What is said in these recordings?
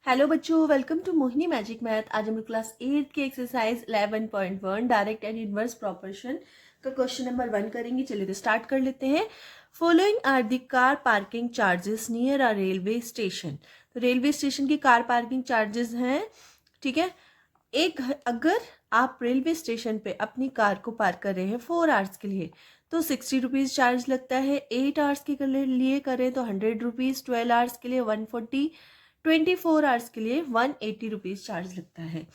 Hello बच्चों, welcome to Mohini magic math. आज हम क्लास 8 की exercise 11.1 direct and inverse proportion का क्वेश्चन नंबर 1 करेंगे। चलिए तो स्टार्ट कर लेते हैं। Following are the car parking charges near a railway station. तो रेलवे स्टेशन की कार पार्किंग चार्जेस हैं, ठीक है। अगर आप रेलवे स्टेशन पे अपनी कार को पार्क कर रहे हैं 4 आवर्स के लिए तो 60 रुपीज़ चार्ज लगता है। 8 आवर्स के लिए करें तो 100 रुपीज़, 12 आवर्स के लिए 140, 24 आवर्स के लिए 180 रुपीज़ चार्ज लगता है।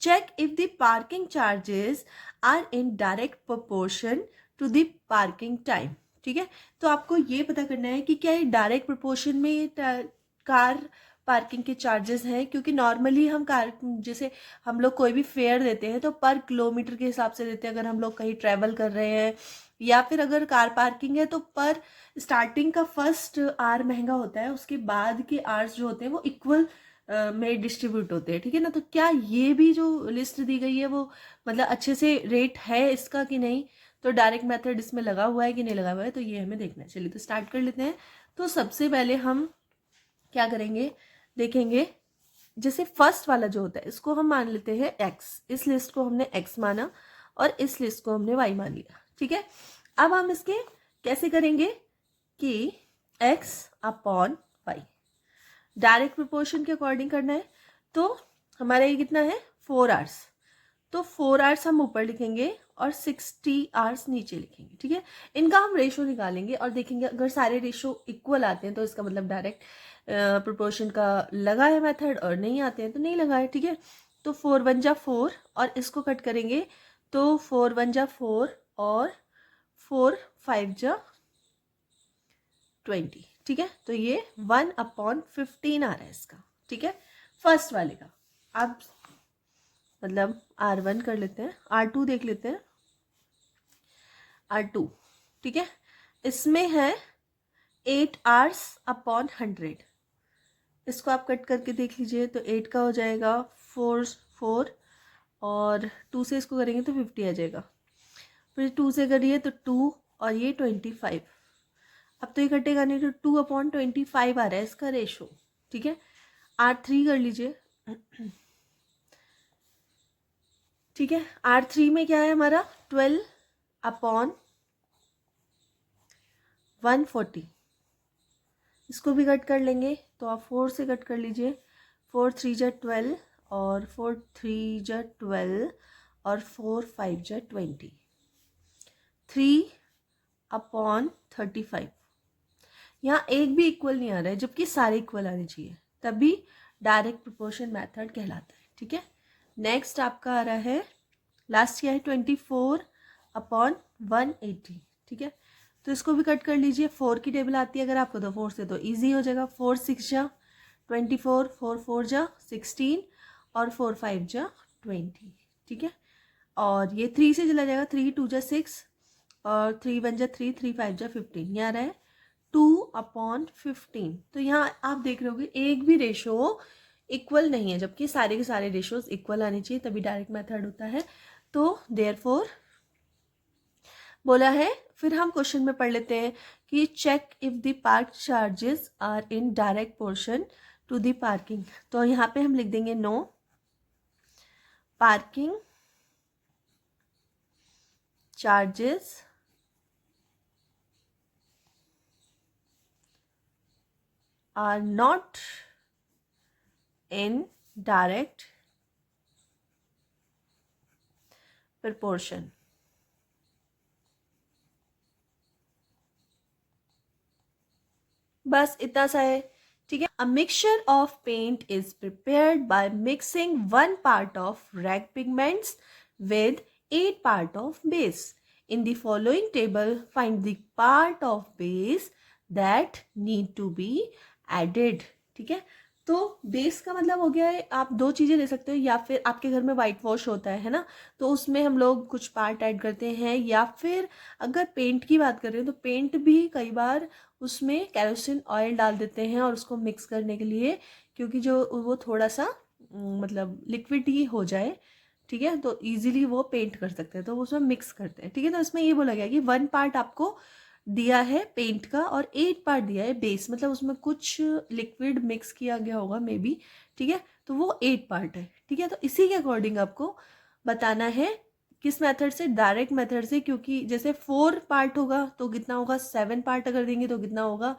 Check if the parking charges are in direct proportion to the parking time. ठीक है, तो आपको ये पता करना है कि क्या ये डायरेक्ट प्रोपोर्शन में ये कार पार्किंग के चार्जेस हैं, क्योंकि नॉर्मली हम कार जैसे हम लोग कोई भी फेयर देते हैं तो पर किलोमीटर के हिसाब से देते हैं। अगर हम लोग कहीं ट्रैवल कर रहे हैं या फिर अगर कार पार्किंग है तो पर स्टार्टिंग का फर्स्ट आवर महंगा होता है, उसके बाद के आवर्स जो होते हैं वो इक्वल में डिस्ट्रीब्यूट होते हैं। ठीक है ना, तो क्या ये भी जो लिस्ट दी गई है वो मतलब अच्छे से रेट है इसका कि नहीं, तो डायरेक्ट मेथड इसमें लगा हुआ है कि नहीं लगा हुआ है, तो ये हमें देखना है। चलिए तो स्टार्ट कर लेते हैं। तो सबसे पहले हम क्या करेंगे, देखेंगे जैसे फर्स्ट वाला जो होता है इसको हम मान लेते हैं x। इस लिस्ट को हमने x माना और इस लिस्ट को हमने y मान लिया। ठीक है, अब हम इसके कैसे करेंगे कि x upon y direct proportion के अकॉर्डिंग करना है। तो हमारा ये कितना है 4 आवर्स, तो 4 आवर्स हम ऊपर लिखेंगे और 60 आवर्स नीचे लिखेंगे। ठीक है, इनका हम रेशो निकालेंगे और देखेंगे अगर सारे रेशो इक्वल आते हैं तो इसका मतलब डायरेक्ट प्रोपोर्शन का लगा है मेथड, और नहीं आते हैं तो नहीं लगा है। ठीक है, तो 4 1 जा 4 और इसको कट करेंगे तो 4 1 जा 4 और 4 5 जा 20। ठीक है, तो ये 1/15 आ रहा है इसका। ठीक है, फर्स्ट वाले का। अब मतलब R1 कर लेते हैं, R2 देख लेते हैं। R2 ठीक है, इसमें है 8 आवर्स अपॉन 100। इसको आप कट करके देख लीजिए तो 8 का हो जाएगा 4 4 और 2 से इसको करेंगे तो 50 आ जाएगा। फिर 2 से करिए तो 2 और ये 25। अब तो ये कटेगा नहीं, तो 2/25 आ रहा है इसका रेशो। ठीक है, R3 कर लीजिए। ठीक है, R3 में क्या है हमारा 12/140। इसको भी कट कर लेंगे तो आप 4 से कट कर लीजिए। 4 3 जा 12 और 4 3 जा 12 और 4 5 जा 20। 3/35। यहाँ एक भी इक्वल नहीं आ रहा है जबकि सारे इक्वल आने चाहिए, तभी डायरेक्ट प्रोपोर्शन मेथड कहलाता है। ठीक है, नेक्स्ट आपका आ रहा है लास्ट क्या है 24/180। ठीक है, तो इसको भी कट कर लीजिए। 4 की टेबल आती है अगर आपको तो 4 से तो इजी हो जाएगा। 4 6 जा 24, 4 4 जा 16 और 4 5 जा 20। ठीक है, और ये 3 से चला जाएगा। 3 2 जा 6 और 3 1 जा 3, 3 5 जा 15। यहाँ आ रहा है 2/15। तो यहाँ आप देख रहे होगे एक भी रेशो इक्वल नहीं है, जबकि सारे के सारे रेशोज इक्वल आने चाहिए तभी डायरेक्ट मेथड होता है। तो देयरफॉर बोला है। फिर हम क्वेश्चन में पढ़ लेते हैं कि check if the park charges are in direct portion to the parking. तो यहाँ पे हम लिख देंगे no parking charges are not in direct proportion। बस इतना सा है। ठीक है, a mixture of paint is prepared by mixing 1 part of red pigments with 8 part of base. In the following table find the part of base that need to be added. ठीक है, तो base का मतलब हो गया है, आप दो चीज़ें ले सकते हो, या फिर आपके घर में वाइट वॉश होता है ना, तो उसमें हम लोग कुछ पार्ट ऐड करते हैं, या फिर अगर पेंट की बात कर रहे हैं तो पेंट भी कई बार उसमें केरोसिन ऑयल डाल देते हैं और उसको मिक्स करने के लिए, क्योंकि जो वो थोड़ा सा मतलब लिक्विड ही हो जाए। ठीक है, तो इजीली वो पेंट कर सकते हैं तो उसमें मिक्स करते हैं। ठीक है, तो इसमें ये बोला गया कि 1 पार्ट आपको दिया है पेंट का और 8 पार्ट दिया है बेस, मतलब उसमें कुछ लिक्विड मिक्स किया गया होगा मे बी, ठीक है, तो वो 8 पार्ट है, ठीक है। तो इसी के अकॉर्डिंग आपको बताना है किस मेथड से, डायरेक्ट मेथड से, क्योंकि जैसे 4 पार्ट होगा तो कितना होगा, 7 पार्ट अगर देंगे तो कितना होगा,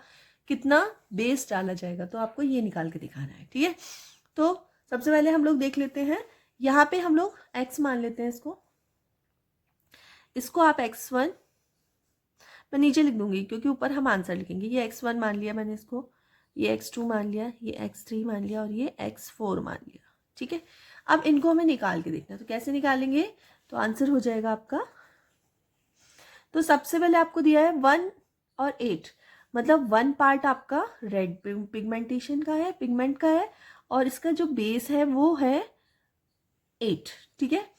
कितना बेस डाला जाएगा, तो आपको ये निकाल के दिखाना है, ठीक है। तो सबसे पहले हम लोग देख लेते हैं, यहाँ पे हम लोग x मान लेते हैं, इसको आप x1, मैं नीचे लिख दूंगी क्योंकि ऊपर हम आंसर लिखेंगे। ये x1 मान लिया मैंने, इसको ये x2 मान लिया, ये x3 मान लिया और ये x4 मान लिया, ठीक है। अब इनको हमें निकाल के देखना, तो कैसे निकालेंगे, तो आंसर हो जाएगा आपका, तो सबसे पहले आपको दिया है 1 और 8, मतलब 1 पार्ट आपका रेड पिगमेंटेशन का है, पिगमेंट का है, और इसका जो बेस है वो है 8, ठीक है।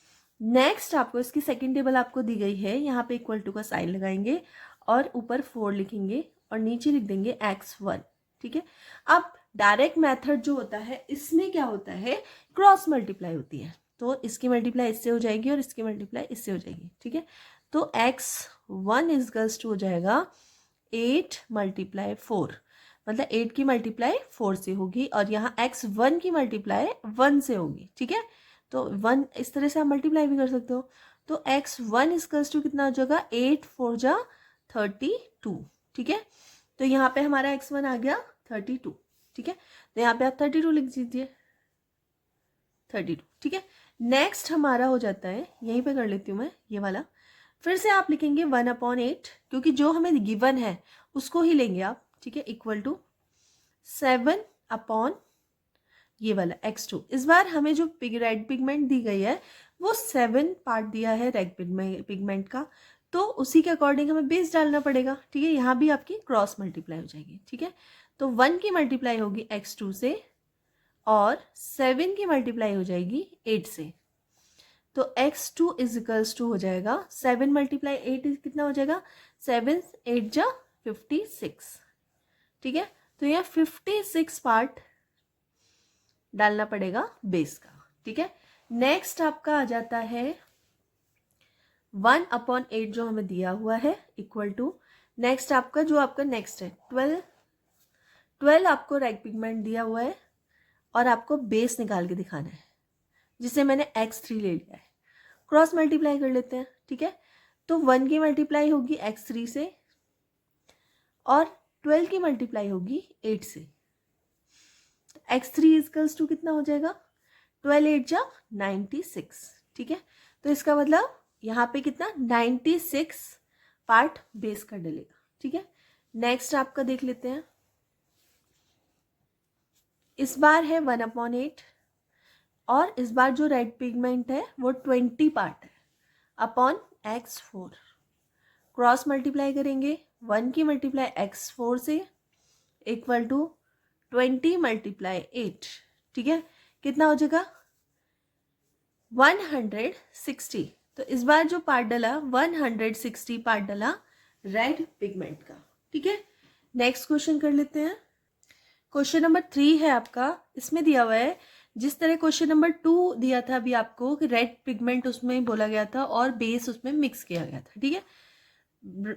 नेक्स्ट आपको इसकी सेकेंड टेबल आपको दी गई है, यहाँ पे इक्वल टू का साइन लगाएंगे और ऊपर 4 लिखेंगे और नीचे लिख देंगे x1, ठीक है। अब डायरेक्ट मेथड जो होता है इसमें क्या होता है, क्रॉस मल्टीप्लाई होती है, तो इसकी मल्टीप्लाई इससे हो जाएगी और इसकी मल्टीप्लाई इससे हो जाएगी, ठीक है। तो x1 इजकल्स टू हो जाएगा 8 × 4, मतलब 8 की मल्टीप्लाई 4 से होगी और यहाँ x1 की मल्टीप्लाई 1 से होगी, ठीक है। तो 1 इस तरह से आप मल्टीप्लाई भी कर सकते हो, तो x1 इजकल्स टू कितना हो जाएगा, 8 4 जा 32, ठीक है। तो यहाँ पे हमारा x1 आ गया 32, ठीक है, तो यहाँ पे आप 32 लिख दीजिए, 32, ठीक है। नेक्स्ट हमारा हो जाता है, यहीं पे कर लेती हूँ मैं ये वाला, फिर से आप लिखेंगे 1/8, क्योंकि जो हमें गिवन है उसको ही लेंगे आप, ठीक है, इक्वल टू 7 अपॉन ये वाला x2। इस बार हमें जो रेड पिगमेंट दी गई है वो 7 पार्ट दिया है रेड पिगमेंट का, तो उसी के अकॉर्डिंग हमें बेस डालना पड़ेगा, ठीक है। यहाँ भी आपकी क्रॉस मल्टीप्लाई हो जाएगी, ठीक है। तो 1 की मल्टीप्लाई होगी x2 से और 7 की मल्टीप्लाई हो जाएगी 8 से, तो x2 इजिकल्स टू हो जाएगा 7 × 8 कितना हो जाएगा, 7 8 जा 56, ठीक है। तो यहाँ 56 पार्ट डालना पड़ेगा बेस का, ठीक है। नेक्स्ट आपका आ जाता है 1/8 जो हमें दिया हुआ है इक्वल टू, नेक्स्ट आपका जो आपका नेक्स्ट है 12 आपको रेड पिगमेंट दिया हुआ है और आपको बेस निकाल के दिखाना है, जिसे मैंने x3 ले लिया है। क्रॉस मल्टीप्लाई कर लेते हैं, ठीक है। तो 1 की मल्टीप्लाई होगी x3 से और 12 की मल्टीप्लाई होगी 8 से, x3 इजकल्स टू कितना हो जाएगा, 12 8 जा 96, ठीक है। तो इसका मतलब यहाँ पे कितना 96 पार्ट बेस का डलेगा, ठीक है। नेक्स्ट आपका देख लेते हैं, इस बार है 1/8 और इस बार जो रेड पिगमेंट है वो 20 पार्ट है अपॉन x4, क्रॉस मल्टीप्लाई करेंगे, 1 की मल्टीप्लाई x4 से इक्वल टू 20 × 8, ठीक है, कितना हो जाएगा 160। तो इस बार जो पार्ट डला 160 पार्ट डला रेड पिगमेंट का, ठीक है। नेक्स्ट क्वेश्चन कर लेते हैं, क्वेश्चन नंबर 3 है आपका, इसमें दिया हुआ है जिस तरह क्वेश्चन नंबर 2 दिया था अभी आपको कि रेड पिगमेंट उसमें बोला गया था और बेस उसमें मिक्स किया गया था, ठीक है,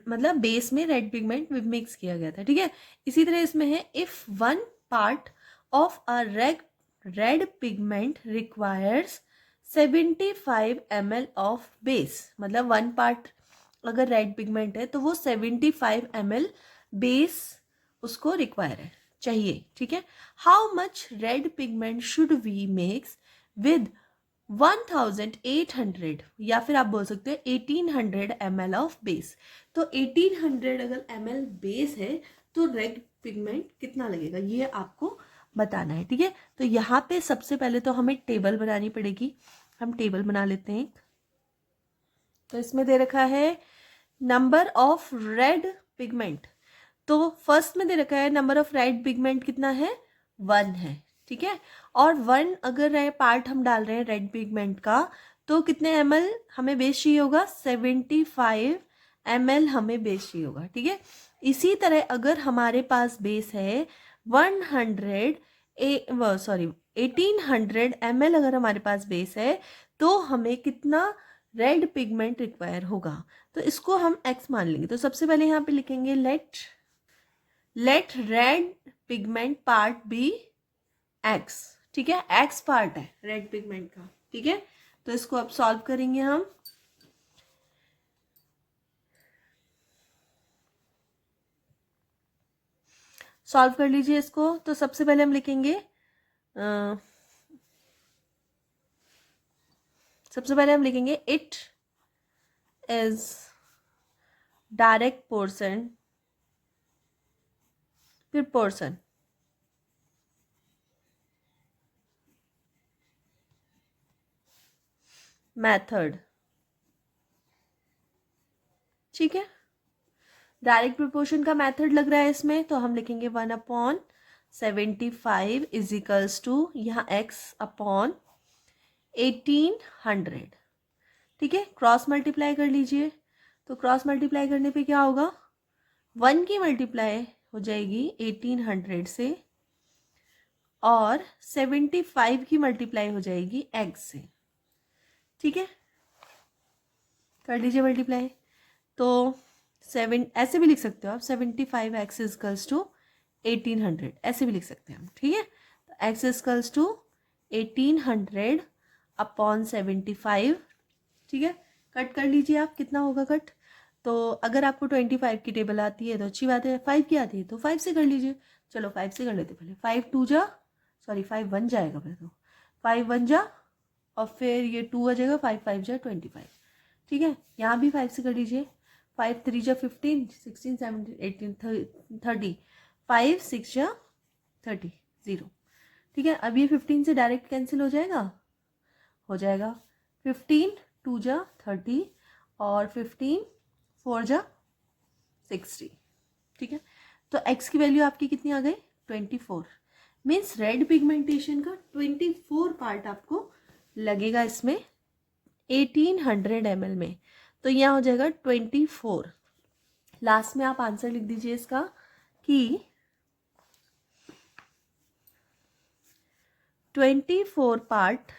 मतलब बेस में रेड पिगमेंट मिक्स किया गया था, ठीक है। इसी तरह इसमें है if 1 part of a red pigment requires 75 ml of base, मतलब 1 पार्ट अगर रेड पिगमेंट है तो वो 75 ml बेस उसको रिक्वायर है, चाहिए, ठीक है। How much red pigment should we mix with 1800, या फिर आप बोल सकते हैं 1800 ml ऑफ बेस। तो 1800 अगर ml बेस है तो रेड पिगमेंट कितना लगेगा ये आपको बताना है, ठीक है। तो यहाँ पे सबसे पहले तो हमें टेबल बनानी पड़ेगी, हम टेबल बना लेते हैं। तो इसमें दे रखा है नंबर ऑफ रेड पिगमेंट, तो फर्स्ट में दे रखा है नंबर ऑफ रेड पिगमेंट कितना है 1 है, ठीक है। और 1 अगर पार्ट हम डाल रहे हैं रेड पिगमेंट का तो कितने ml हमें बेस चाहिए होगा, 75 ml हमें बेस चाहिए होगा, ठीक है। इसी तरह अगर हमारे पास बेस है 1800 ml अगर हमारे पास बेस है तो हमें कितना रेड पिगमेंट रिक्वायर होगा, तो इसको हम x मान लेंगे। तो सबसे पहले यहाँ पे लिखेंगे let red pigment part be x, ठीक है, x पार्ट है रेड पिगमेंट का, ठीक है। तो इसको अब सॉल्व करेंगे हम। सॉल्व कर लीजिए इसको। तो सबसे पहले हम लिखेंगे इट इज डायरेक्ट पोर्शन, फिर पोर्शन, मेथड, ठीक है। डायरेक्ट प्रोपोर्शन का मेथड लग रहा है इसमें, तो हम लिखेंगे 1/75 इज इक्वल्स टू यहाँ x अपॉन 1800, ठीक है। क्रॉस मल्टीप्लाई कर लीजिए। तो क्रॉस मल्टीप्लाई करने पे क्या होगा, 1 की मल्टीप्लाई हो जाएगी 1800 से और 75 की मल्टीप्लाई हो जाएगी x से, ठीक है। कर लीजिए मल्टीप्लाई। तो 7 ऐसे भी लिख सकते हो आप, 75x इजकल्स टू 1800, ऐसे भी लिख सकते हैं हम, ठीक है। तो x इजकल्स टू 1800 अपॉन 75, ठीक है। कट कर लीजिए आप, कितना होगा कट। तो अगर आपको 25 की टेबल आती है तो अच्छी बात है, 5 की आती है तो 5 से कर लीजिए। चलो 5 से कर लेते पहले। 5 1 जाएगा पहले, तो 5 1 जा और फिर ये 2 आ जाएगा, 5 5 जा 25, ठीक है। यहाँ भी 5 से कर लीजिए। 5 3 जा 15, 16 17 18 30, 5 6 जा 30, 0, ठीक है। अब ये 15 से डायरेक्ट कैंसिल हो जाएगा, 15 2 जा 30 और 15 4 जा 60, ठीक है। तो x की वैल्यू आपकी कितनी आ गई, 24। मीन्स रेड पिगमेंटेशन का 24 पार्ट आपको लगेगा इसमें 1800 ml में। तो यहाँ हो जाएगा 24। लास्ट में आप आंसर लिख दीजिए इसका कि 24 part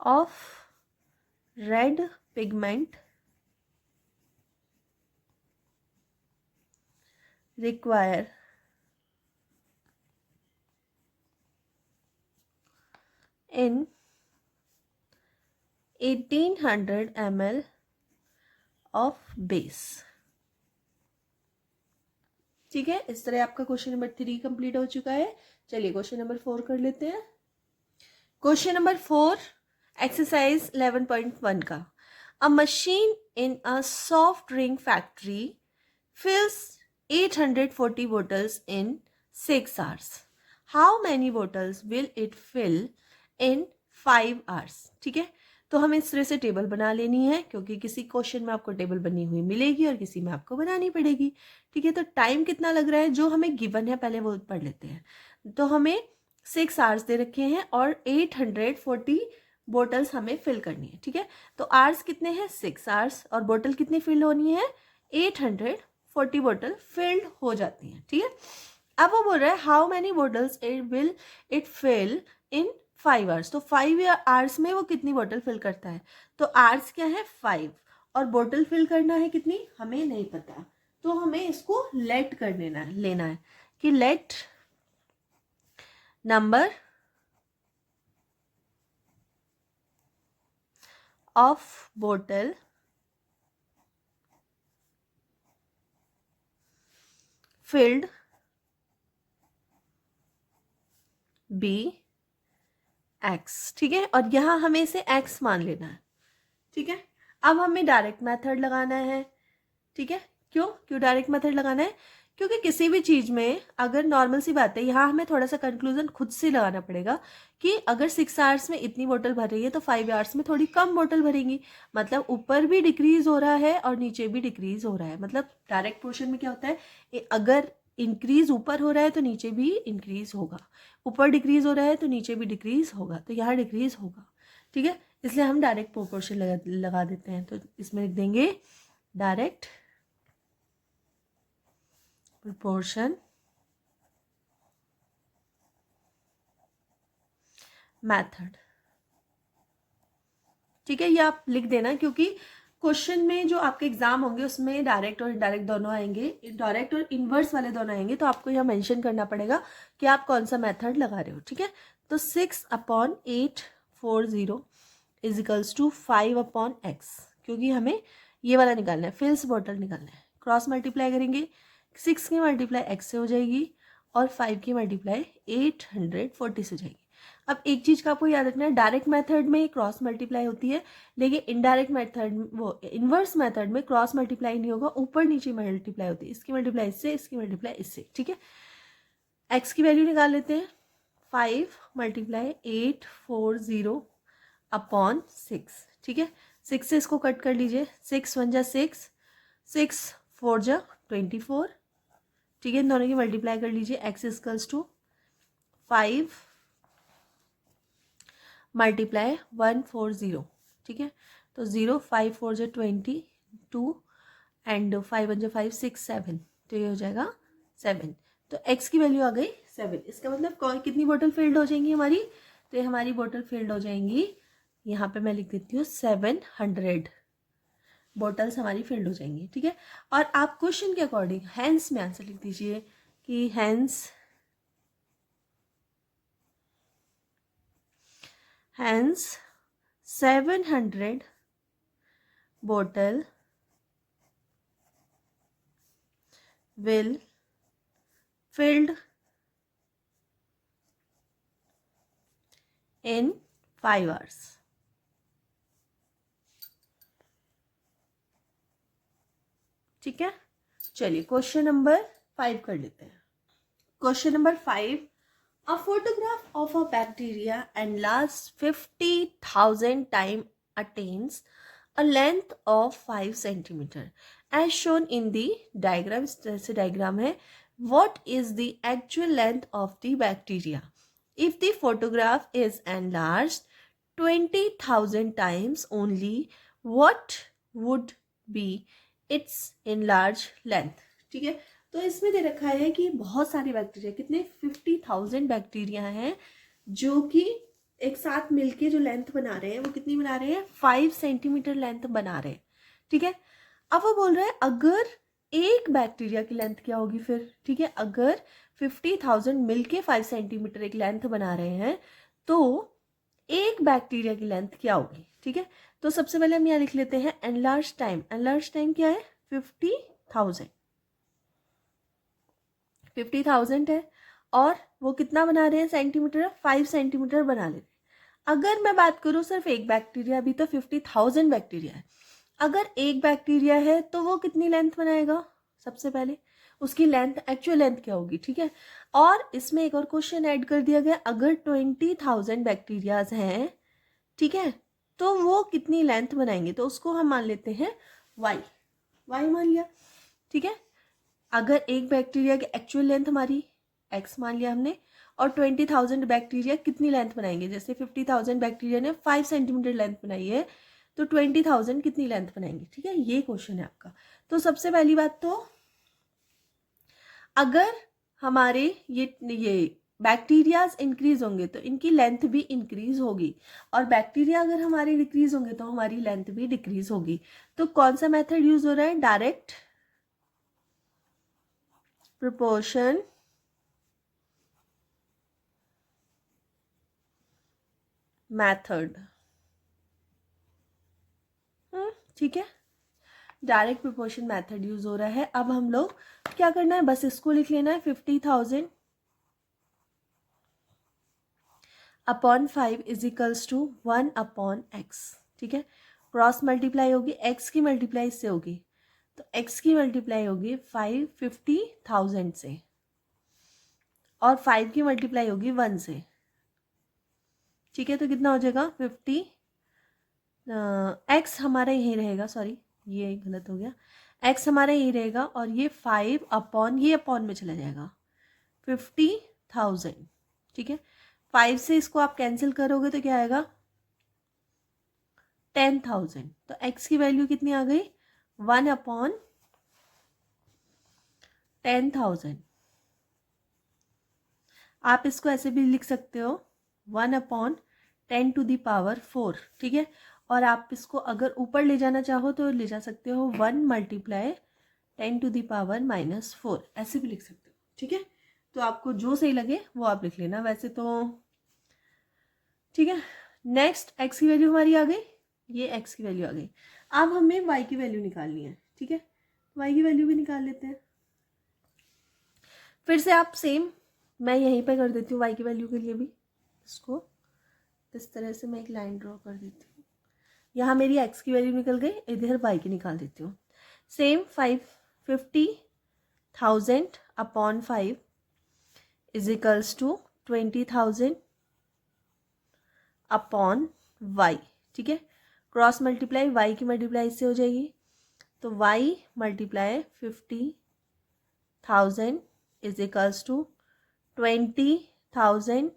of red pigment require in 1800 ml of base, ठीक है। इस तरह आपका क्वेश्चन नंबर 3 कंप्लीट हो चुका है। चलिए क्वेश्चन नंबर 4 कर लेते हैं। क्वेश्चन नंबर 4 एक्सरसाइज 11.1 का, अ machine in a soft drink factory fills 840 bottles in 6 hours. How many bottles will it fill in 5 hours? ठीक है। तो हमें इस तरह से टेबल बना लेनी है, क्योंकि किसी क्वेश्चन में आपको टेबल बनी हुई मिलेगी और किसी में आपको बनानी पड़ेगी, ठीक है। तो टाइम कितना लग रहा है जो हमें गिवन है पहले वो पढ़ लेते हैं। तो हमें 6 आवर्स दे रखे हैं और 840 बोटल्स हमें फिल करनी है, ठीक है। तो आवर्स कितने हैं, 6 आवर्स, और बोतल कितनी फिल होनी है, 840 बोतल फिल्ड हो जाती हैं, ठीक है। अब वो बोल रहा है how many bottles will it fill in 5 hours. तो 5 आवर्स में वो कितनी बोतल फिल करता है। तो आवर्स क्या है 5 और बोतल फिल करना है कितनी हमें नहीं पता, तो हमें इसको लेट कर लेना है कि लेट नंबर ऑफ बोतल फिल्ड बी एक्स, ठीक है। और यहां हमें इसे एक्स मान लेना है, ठीक है। अब हमें डायरेक्ट मेथड लगाना है, ठीक है। क्यों डायरेक्ट मेथड लगाना है, क्योंकि किसी भी चीज में अगर नॉर्मल सी बात है, यहाँ हमें थोड़ा सा कंक्लूजन खुद से लगाना पड़ेगा कि अगर 6 आवर्स में इतनी बोतल भर रही है तो 5 आवर्स में थोड़ी कम बोतल भरेंगी। मतलब ऊपर भी डिक्रीज हो रहा है और नीचे भी डिक्रीज हो रहा है। मतलब डायरेक्ट पोर्शन में क्या होता है, अगर इंक्रीज ऊपर हो रहा है तो नीचे भी इंक्रीज होगा, ऊपर डिक्रीज हो रहा है तो नीचे भी डिक्रीज होगा, तो यहाँ डिक्रीज होगा, ठीक है। इसलिए हम डायरेक्ट प्रोपोर्शन लगा देते हैं। तो इसमें लिख देंगे डायरेक्ट proportion मैथड। ठीक है, ये आप लिख देना, क्योंकि क्वेश्चन में जो आपके एग्जाम होंगे उसमें डायरेक्ट और इनडायरेक्ट दोनों आएंगे, डायरेक्ट और इनवर्स वाले दोनों आएंगे, तो आपको यहाँ मेंशन करना पड़ेगा कि आप कौन सा मेथड लगा रहे हो। ठीक है, तो 6/840 इजिकल्स टू 5/x, क्योंकि हमें ये वाला निकालना है, फिल्स बॉटल निकालना है। क्रॉस मल्टीप्लाई करेंगे, 6 की मल्टीप्लाई x से हो जाएगी और 5 की मल्टीप्लाई 840 से हो जाएगी। अब एक चीज का आपको याद रखना है, डायरेक्ट मेथड में क्रॉस मल्टीप्लाई होती है, लेकिन इनडायरेक्ट मेथड, वो इनवर्स मेथड में क्रॉस मल्टीप्लाई नहीं होगा, ऊपर नीचे मल्टीप्लाई होती है, इसकी मल्टीप्लाई इससे, इसकी मल्टीप्लाई इससे। ठीक है, x की वैल्यू निकाल लेते हैं, 5 × 840/6। ठीक है, 6 से इसको कट कर लीजिए, 6 1 जा 6, 6 4 जा 24। ठीक है, इन दोनों की मल्टीप्लाई कर लीजिए, x इक्वल्स टू 5 × 140। ठीक है, तो 0 5 4 जा 22 एंड 5 1 जा 5 6 7, तो ये हो जाएगा 7। तो x की वैल्यू आ गई 7। इसका मतलब कितनी बोतल फिल्ड हो जाएंगी हमारी, तो ये हमारी बोतल फिल्ड हो जाएंगी, यहाँ पे मैं लिख देती हूँ 700 बॉटल्स हमारी फिल्ड हो जाएंगी। ठीक है, और आप क्वेश्चन के अकॉर्डिंग हैंस में आंसर लिख दीजिए कि hence 700 bottle will filled in 5 hours। ठीक है, चलिए क्वेश्चन नंबर 5 कर लेते हैं। Question number 5, a photograph of a bacteria enlarged 50,000 times attains a length of 5 centimeter as shown in the diagram। इस तरह से डायग्राम है। What is the actual length of the bacteria if the photograph is enlarged 20,000 times only? What would be its enlarged length? ठीक है, तो इसमें दे रखा है कि बहुत सारे बैक्टीरिया, कितने 50,000 बैक्टीरिया हैं जो कि एक साथ मिलके जो लेंथ बना रहे हैं, वो कितनी बना रहे हैं, 5 सेंटीमीटर लेंथ बना रहे हैं। ठीक है, अब वो बोल रहे हैं अगर एक बैक्टीरिया की लेंथ क्या होगी फिर। ठीक है, अगर 50,000 मिलके 5 सेंटीमीटर एक लेंथ बना रहे हैं तो एक बैक्टीरिया की लेंथ क्या होगी। ठीक है, तो सबसे पहले हम यहाँ लिख लेते हैं एनलार्ज टाइम। एनलार्ज टाइम क्या है, 50,000 है, और वो कितना बना रहे हैं सेंटीमीटर, 5 सेंटीमीटर बना ले रहे हैं। अगर मैं बात करूं सिर्फ एक बैक्टीरिया, अभी तो 50,000 बैक्टीरिया है, अगर एक बैक्टीरिया है तो वो कितनी लेंथ बनाएगा, सबसे पहले उसकी लेंथ, एक्चुअल लेंथ क्या होगी। ठीक है, और इसमें एक और क्वेश्चन ऐड कर दिया गया, अगर 20,000 बैक्टीरियाज हैं, ठीक है, तो वो कितनी लेंथ बनाएंगे, तो उसको हम मान लेते हैं y मान लिया। ठीक है, अगर एक बैक्टीरिया की एक्चुअल लेंथ हमारी x मान लिया हमने, और 20,000 बैक्टीरिया कितनी लेंथ बनाएंगे, जैसे 50,000 बैक्टीरिया ने 5 सेंटीमीटर लेंथ बनाई है, तो 20,000 कितनी लेंथ बनाएंगे। ठीक है, ये क्वेश्चन है आपका। तो सबसे पहली बात तो अगर हमारे ये बैक्टीरियाज इंक्रीज होंगे तो इनकी लेंथ भी इंक्रीज होगी, और बैक्टीरिया अगर हमारे डिक्रीज होंगे तो हमारी लेंथ भी डिक्रीज होगी। तो कौन सा मेथड यूज हो रहा है, डायरेक्ट प्रोपोर्शन मेथड। ठीक है, डायरेक्ट प्रोपोर्शन मेथड यूज हो रहा है। अब हम लोग क्या करना है, बस इसको लिख लेना है 50,000 upon 5 is equals to 1/x। ठीक है, क्रॉस मल्टीप्लाई होगी, x की मल्टीप्लाई इससे होगी, तो x की मल्टीप्लाई होगी 50,000 से, और 5 की मल्टीप्लाई होगी 1 से। ठीक है, तो कितना हो जाएगा 50, x हमारा यही रहेगा, सॉरी ये गलत हो गया, x हमारा यही रहेगा, और ये 5 अपॉन, ये अपॉन में चला जाएगा 50,000। ठीक है, 5 से इसको आप कैंसिल करोगे तो क्या आएगा 10,000। तो x की वैल्यू कितनी आ गई 1/10,000। आप इसको ऐसे भी लिख सकते हो 1/10,000 10⁴, ठीक है। और आप इसको अगर ऊपर ले जाना चाहो तो ले जा सकते हो 1 × 10⁻⁻⁴, ऐसे भी लिख सकते हो, ठीक है। तो आपको जो सही लगे वो आप लिख लेना वैसे तो, ठीक है। नेक्स्ट x की वैल्यू हमारी आ गई, ये x की वैल्यू आ गई। अब हमें y की वैल्यू निकालनी है, ठीक है। y की वैल्यू भी निकाल लेते हैं। फिर से आप सेम, मैं यहीं पे कर देती हूँ y की वैल्यू के लिए भी, इसको इस तरह से मैं एक लाइन ड्रॉ कर देती हूँ। यहाँ मेरी x की वैल्यू निकल गई, इधर y की निकाल देती हूँ। Same 50,000 upon 5 is equals to 20,000 upon y, ठीक है। क्रॉस मल्टीप्लाई y की मल्टीप्लाई इससे हो जाएगी, तो y multiply 50,000 is equals to 20,000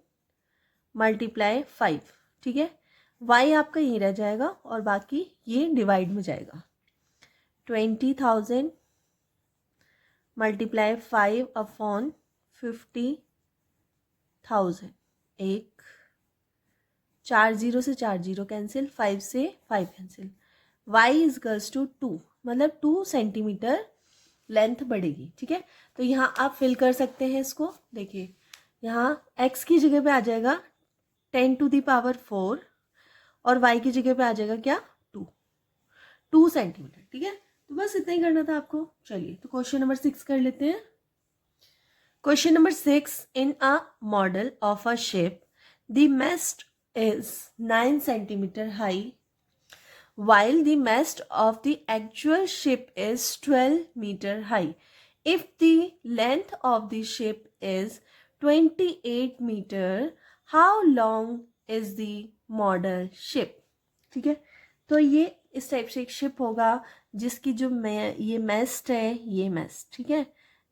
multiply 5, ठीक है। y आपका यहीं रह जाएगा और बाकी ये डिवाइड में जाएगा। 20,000 मल्टीप्लाई 5 अपॉन 50,000, एक 4 0 से 4 0 कैंसिल, 5 से 5 cancel. y is equals to 2, मतलब 2 सेंटीमीटर लेंथ बढ़ेगी, ठीक है। तो यहाँ आप फिल कर सकते हैं इसको, देखिए यहाँ x की जगह पे आ जाएगा 10⁴ और y की जगह पे आ जाएगा क्या, 2 सेंटीमीटर, ठीक है। तो बस इतना ही करना था आपको। चलिए तो क्वेश्चन नंबर 6 कर लेते हैं। Question number 6, in a model of a ship the mast is 9 centimeter high while the mast of the actual ship is 12 meter high. If the length of the ship is 28 meter, how long is the model ship? ठीक है, तो ये इस type से एक ship होगा जिसकी जो ये मेस्ट है, ये मेस्ट, ठीक है।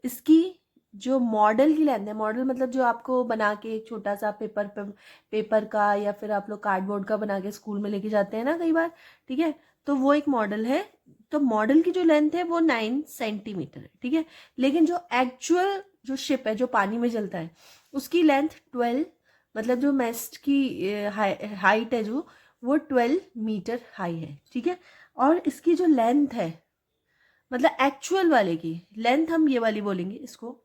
इसकी जो मॉडल की लेंथ है, मॉडल मतलब जो आपको बना के एक छोटा सा पेपर का या फिर आप लोग कार्डबोर्ड का बना के स्कूल में लेके जाते हैं ना कई बार, ठीक है। तो वो एक मॉडल है, तो मॉडल की जो लेंथ है वो 9 सेंटीमीटर है, ठीक है। लेकिन जो एक्चुअल जो शिप है जो पानी में चलता है उसकी लेंथ 12, मतलब जो मेस्ट की हाइट है जो वो 12 मीटर हाई है, ठीक है। और इसकी जो लेंथ है, मतलब एक्चुअल वाले की लेंथ हम ये वाली बोलेंगे इसको,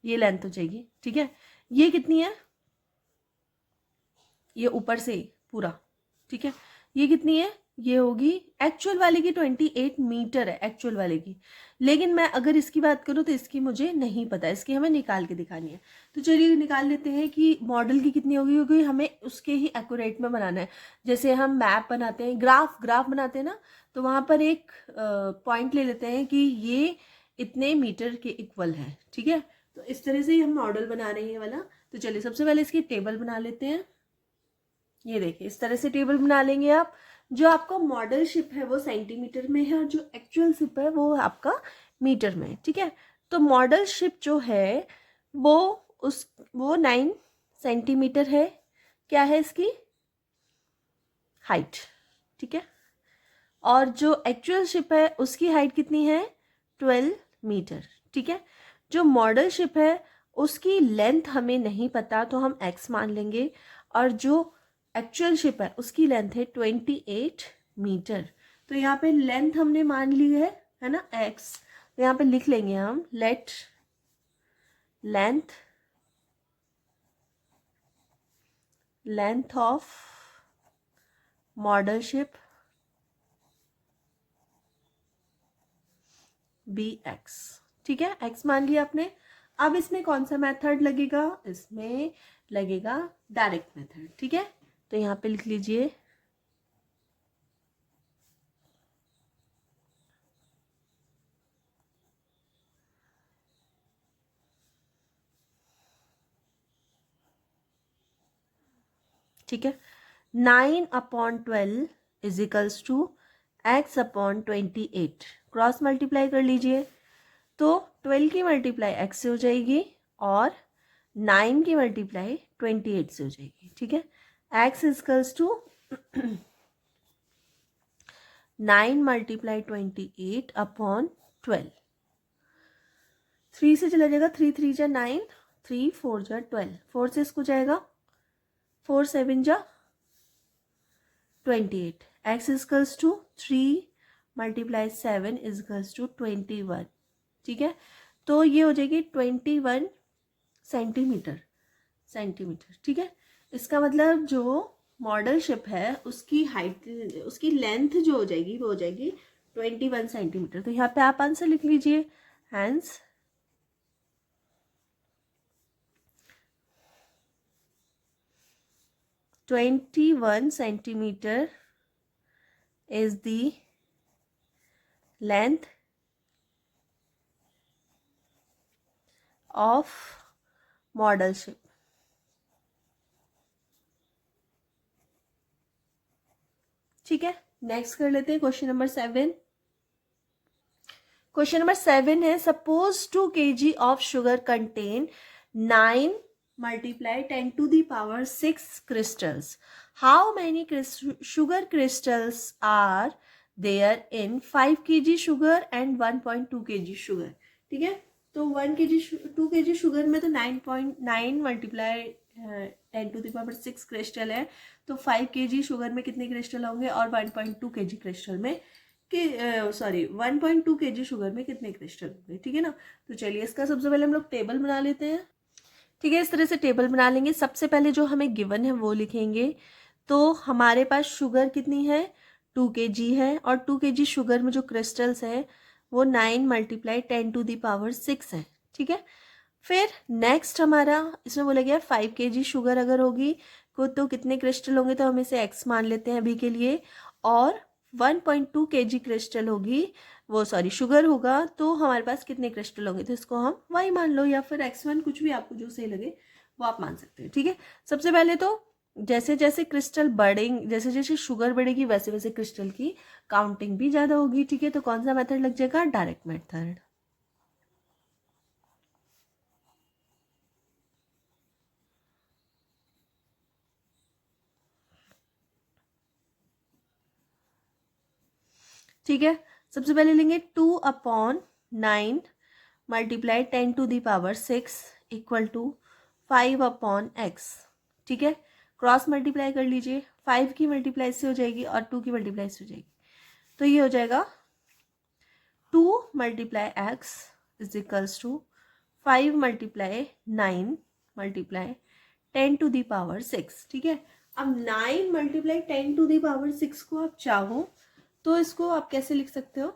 ये लेंथ हो जाएगी, ठीक है। ये कितनी है, ये ऊपर से पूरा, ठीक है। ये कितनी है, ये होगी एक्चुअल वाले की 28 मीटर है एक्चुअल वाले की। लेकिन मैं अगर इसकी बात करूँ तो इसकी मुझे नहीं पता, इसकी हमें निकाल के दिखानी है। तो चलिए निकाल लेते हैं कि मॉडल की कितनी होगी, क्योंकि हमें उसके ही एक्यूरेट में बनाना है। जैसे हम मैप बनाते हैं, ग्राफ बनाते हैं ना, तो वहाँ पर एक पॉइंट ले लेते हैं कि ये इतने मीटर के इक्वल है, ठीक है। तो इस तरह से ही हम मॉडल बना रहे हैं ये वाला। तो चलिए सबसे पहले इसकी टेबल बना लेते हैं। ये देखिए इस तरह से टेबल बना लेंगे आप। जो आपका मॉडल शिप है वो सेंटीमीटर में है और जो एक्चुअल शिप है वो आपका मीटर में है, ठीक है। तो मॉडल शिप जो है वो 9 सेंटीमीटर है, क्या है इसकी हाइट, ठीक है। और जो एक्चुअल शिप है उसकी हाइट कितनी है, 12 मीटर, ठीक है। जो मॉडल शिप है उसकी लेंथ हमें नहीं पता तो हम x मान लेंगे, और जो एक्चुअल शिप है उसकी लेंथ है 28 मीटर। तो यहाँ पे लेंथ हमने मान ली है ना x, तो यहाँ पे लिख लेंगे हम let length of model ship be x, ठीक है। x मान लिया आपने। अब इसमें कौन सा मेथड लगेगा, इसमें लगेगा डायरेक्ट मेथड, ठीक है। तो यहाँ पे लिख लीजिए ठीक है, 9/12 is equals to x/28। Cross multiply कर लीजिए, तो 12 की मल्टीप्लाई x से हो जाएगी और 9 की मल्टीप्लाई 28 से हो जाएगी, ठीक है। x equals to 9 × 28/12। 3 से चला जाएगा, 3 3 जा 9, 3 4 जा 12, 4 से इसको जाएगा 4 7 जा 28, x is equals to 3 multiply 7 is equals to 21, ठीक है। तो ये हो जाएगी 21 सेंटीमीटर, ठीक है। इसका मतलब जो मॉडल शिप है उसकी हाइट, उसकी लेंथ जो हो जाएगी वो हो जाएगी 21 सेंटीमीटर। तो यहाँ पे आप आंसर लिख लीजिए, hence 21 centimeter is the length of model ship. ठीक है, नेक्स्ट कर लेते हैं क्वेश्चन नंबर 7। क्वेश्चन नंबर 7 है, suppose 2 kg of sugar contain 9 multiply 10 to the power 6 crystals. How many sugar crystals are there in 5 kg sugar and 1.2 kg sugar? ठीक है, तो 1 kg 2 kg sugar में तो 9.9 multiply 10 to the power 6 crystal है, तो 5 kg sugar में कितने crystal होंगे और 1.2 kg क्रिस्टल में सॉरी 1.2 kg शुगर में कितने क्रिस्टल होंगे, ठीक है ना। तो चलिए इसका सबसे पहले हम लोग टेबल बना लेते हैं। ठीक है, इस तरह से टेबल बना लेंगे। सबसे पहले जो हमें गिवन है वो लिखेंगे। तो हमारे पास शुगर कितनी है, 2 kg है, और 2 kg शुगर में जो क्रिस्टल्स है वो 9 मल्टीप्लाई 10 to the power 6 है, ठीक है। फिर नेक्स्ट हमारा इसमें बोला गया 5 kg शुगर अगर होगी तो कितने क्रिस्टल होंगे, तो हम इसे x मान लेते हैं अभी के लिए, और 1.2 kg क्रिस्टल होगी, वो सॉरी शुगर होगा, तो हमारे पास कितने क्रिस्टल होंगे, तो इसको हम y मान लो या फिर x1, कुछ भी आपको जो सही लगे वो आप मान सकते हैं, ठीक है। सबसे पहले तो जैसे जैसे क्रिस्टल बढ़ेंगे, जैसे जैसे शुगर बढ़ेगी वैसे वैसे क्रिस्टल की काउंटिंग भी ज़्यादा होगी, ठीक है। तो कौन सा मेथड लग जाएगा, डायरेक्ट मेथड। ठीक है, सबसे पहले लेंगे 2/9 multiply 10 to the power 6 equal to 5/x, ठीक है। क्रॉस मल्टीप्लाई कर लीजिए, 5 की मल्टीप्लाई से हो जाएगी और 2 की मल्टीप्लाई से हो जाएगी, तो ये हो जाएगा 2 multiply x is equals to 5 multiply 9 multiply 10 to the power 6, ठीक है। अब 9 मल्टीप्लाई 10 to the power 6 को आप चाहो तो इसको आप कैसे लिख सकते हो,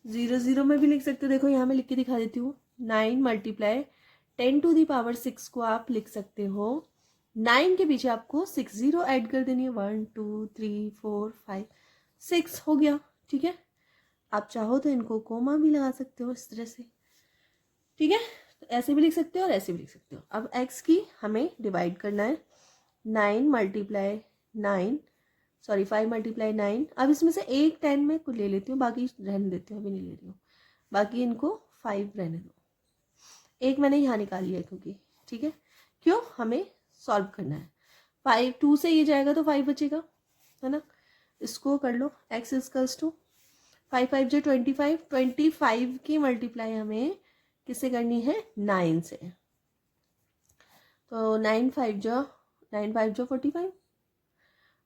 0 0 में भी लिख सकते हो। देखो यहाँ मैं लिख के दिखा देती हूँ, 9 मल्टीप्लाई 10 to the power 6 को आप लिख सकते हो, 9 के पीछे आपको 6 0 ऐड कर देनी है, 1 2 3 4 5 6 हो गया, ठीक है। आप चाहो तो इनको कोमा भी लगा सकते हो इस तरह से, ठीक है। तो ऐसे भी लिख सकते हो और ऐसे भी लिख सकते हो। अब x की हमें डिवाइड करना है, 9 मल्टीप्लाई 9 सॉरी 5 मल्टीप्लाई 9। अब इसमें से एक 10 में को ले लेती हूँ, बाकी रहने देती हूँ, अभी नहीं ले रही हूँ, बाकी इनको 5 रहने दो। एक मैंने यहाँ निकाल लिया क्योंकि, ठीक है, क्यों, हमें सॉल्व करना है। 5 2 से ये जाएगा तो 5 बचेगा, है ना। इसको कर लो, x इजकल्स टू 5 5 जो 25, 25 की मल्टीप्लाई हमें किससे करनी है, 9 से। तो 9 5 जो 45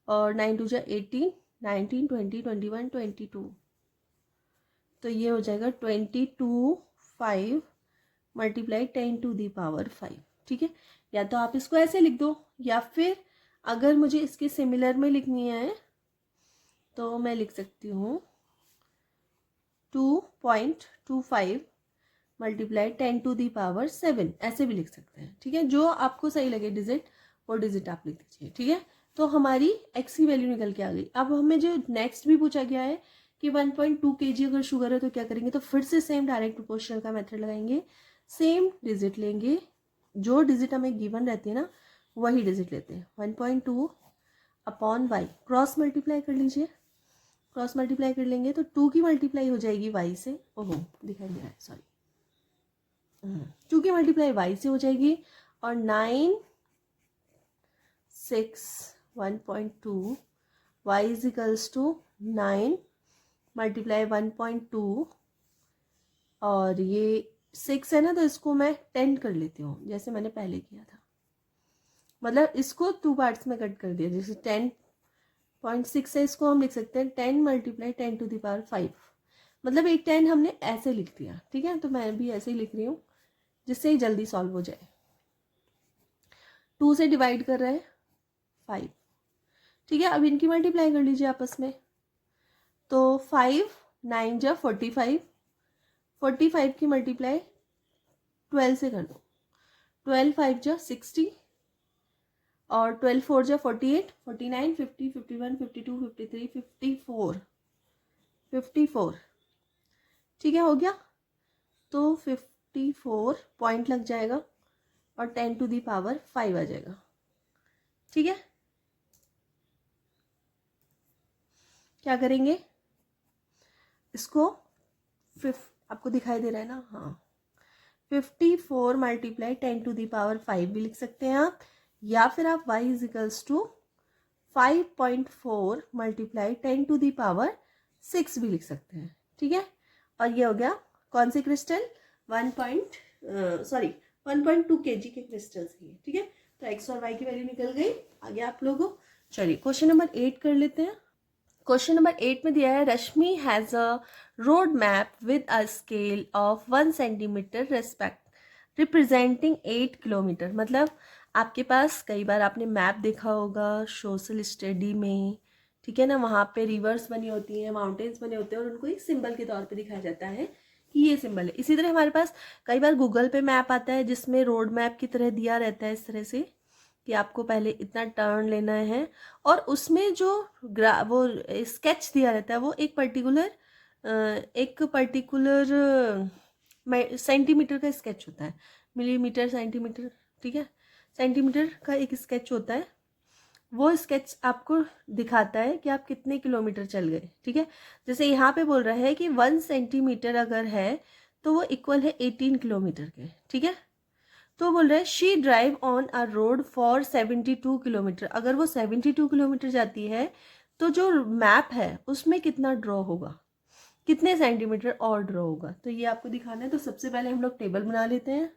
और 9 2 जा 18, 19 20 21 22, तो ये हो जाएगा 22 5 मल्टीप्लाई 10 to the power 5, ठीक है। या तो आप इसको ऐसे लिख दो, या फिर अगर मुझे इसके सिमिलर में लिखनी है तो मैं लिख सकती हूँ 2.25 मल्टीप्लाई 10 to the power 7, ऐसे भी लिख सकते हैं, ठीक है। जो आपको सही लगे डिजिट वो डिजिट आप लिख दीजिए, ठीक है। तो हमारी x की वैल्यू निकल के आ गई। अब हमें जो नेक्स्ट भी पूछा गया है कि 1.2 kg अगर शुगर है तो क्या करेंगे, तो फिर से सेम डायरेक्ट प्रोपोर्शनल का मेथड लगाएंगे, सेम डिजिट लेंगे, जो डिजिट हमें गिवन रहती है ना वही डिजिट लेते हैं। 1.2 अपॉन वाई, क्रॉस मल्टीप्लाई कर लीजिए, क्रॉस मल्टीप्लाई कर लेंगे तो 2 की मल्टीप्लाई हो जाएगी y से, ओहो दिखाई दे रहा है सॉरी, 2 की मल्टीप्लाई y से हो जाएगी, और 9 6 1.2 y is equals to 9 multiply 1.2, और ये 6 है ना, तो इसको मैं 10 कर लेती हूँ जैसे मैंने पहले किया था, मतलब इसको 2 पार्ट्स में कट कर दिया, जैसे 10 0.6 है, इसको हम लिख सकते हैं 10 मल्टीप्लाई 10⁵ मतलब एक 10 हमने ऐसे लिख दिया, ठीक है। तो मैं भी ऐसे ही लिख रही हूँ जिससे ही जल्दी सॉल्व हो जाए। 2 से डिवाइड कर रहे हैं 5, ठीक है। अब इनकी मल्टीप्लाई कर लीजिए आपस में। तो 5 9 जा 45, 45 की मल्टीप्लाई 12 से कर दो। 12 5 जा 60 और 12 4 जा 48, 49 50 51 52 53 54 54, ठीक है, हो गया। तो 54 पॉइंट लग जाएगा और 10⁵ आ जाएगा, ठीक है। क्या करेंगे इसको, आपको दिखाई दे रहा है ना, हाँ, 54 मल्टीप्लाई 10⁵ भी लिख सकते हैं आप, या फिर आप y इजिकल्स टू 5.4 मल्टीप्लाई 10⁵ भी लिख सकते हैं, ठीक है। और ये हो गया कौन से क्रिस्टल, 1.2 kg के क्रिस्टल्स हैं, ठीक है। तो x और y की वैल्यू निकल गई। आगे आप लोगों, चलिए क्वेश्चन नंबर 8 कर लेते हैं। क्वेश्चन नंबर 8 में दिया है Rashmi has a road map with a scale of 1 centimetre representing 8 kilometre. मतलब आपके पास कई बार आपने मैप देखा होगा सोशल स्टडी में, ठीक है ना, वहाँ पे रिवर्स बनी होती हैं, माउंटेन्स बने होते हैं और उनको एक सिंबल के तौर पे दिखाया जाता है कि ये सिंबल है। इसी तरह हमारे पास कई बार गूगल पे मैप आता है जिसमें रोड मैप की तरह दिया रहता है इस तरह से कि आपको पहले इतना टर्न लेना है, और उसमें जो वो स्केच दिया रहता है वो एक पर्टिकुलर सेंटीमीटर का स्केच होता है, मिलीमीटर सेंटीमीटर, ठीक है, सेंटीमीटर का एक स्केच होता है। वो स्केच आपको दिखाता है कि आप कितने किलोमीटर चल गए, ठीक है। जैसे यहाँ पे बोल रहा है कि 1 सेंटीमीटर अगर है तो वो इक्वल है 18 किलोमीटर के, ठीक है। तो बोल रहे हैं she drive on a road for 72 kilometre. अगर वो 72 किलोमीटर जाती है तो जो मैप है उसमें कितना ड्रॉ होगा, कितने सेंटीमीटर और ड्रॉ होगा, तो ये आपको दिखाना है। तो सबसे पहले हम लोग टेबल बना लेते हैं।